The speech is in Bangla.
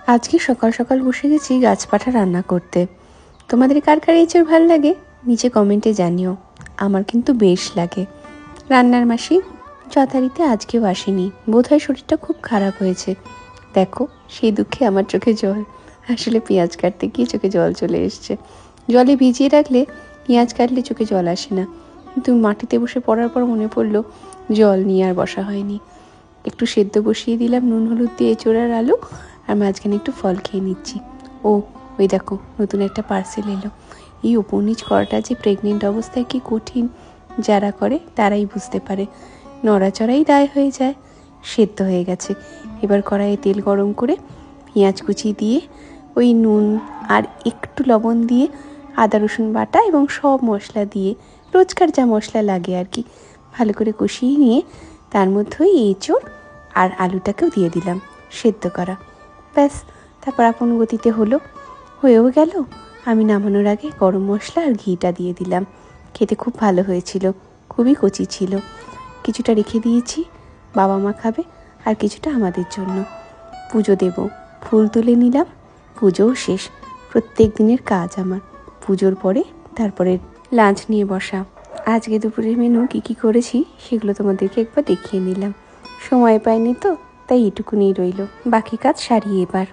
আজকে সকাল সকাল বসে গেছি গাছপাঠা রান্না করতে। তোমাদের কার কার এঁচড় ভাল লাগে নিচে কমেন্টে জানিও। আমার কিন্তু বেশ লাগে। রান্নার মাসি যথারীতি আজকেও আসেনি, বোধহয় শরীরটা খুব খারাপ হয়েছে। দেখো, সেই দুঃখে আমার চোখে জল। আসলে পেঁয়াজ কাটতে গিয়ে চোখে জল চলে এসছে। জলে ভিজিয়ে রাখলে পেঁয়াজ কাটলে চোখে জল আসে না, কিন্তু মাটিতে বসে পড়ার পর মনে পড়লো জল নিয়ে আর বসা হয়নি। একটু সেদ্ধ বসিয়ে দিলাম নুন হলুদ দিয়ে এঁচড় আর আলু, আর মাঝখানে একটু ফল খেয়ে নিচ্ছি। ওই দেখো, নতুন একটা পার্সেল এলো। এই ওপর নিচ করাটা যে প্রেগনেন্ট অবস্থায় কি কঠিন, যারা করে তারাই বুঝতে পারে। নড়াচড়াই দায় হয়ে যায়। সেদ্ধ হয়ে গেছে। এবার কড়াইয়ে তেল গরম করে পেঁয়াজ কুচি দিয়ে ওই নুন আর একটু লবণ দিয়ে আদা রসুন বাটা এবং সব মশলা দিয়ে, রোজকার যা মশলা লাগে আর কি, ভালো করে কষিয়ে নিয়ে তার মধ্যে ওই এঁচড় আর আলুটাকেও দিয়ে দিলাম সেদ্ধ করা। ব্যাস, তারপর আপন গতিতে হয়েও গেল। আমি নামানোর আগে গরম মশলা আর ঘিটা দিয়ে দিলাম। খেতে খুব ভালো হয়েছিল, খুবই কচি ছিল। কিছুটা রেখে দিয়েছি, বাবা মা খাবে, আর কিছুটা আমাদের জন্য। পুজো দেব, ফুল তুলে নিলাম। পুজোও শেষ। প্রত্যেক দিনের কাজ আমার। পুজোর পরে তারপরে লাঞ্চ নিয়ে বসা। আজকে দুপুরের মেনু কী করেছি সেগুলো তোমাদেরকে একবার দেখিয়ে নিলাম। সময় পাইনি তো, তাই এটুকুনি রইল। বাকি কাজ সারি এবার।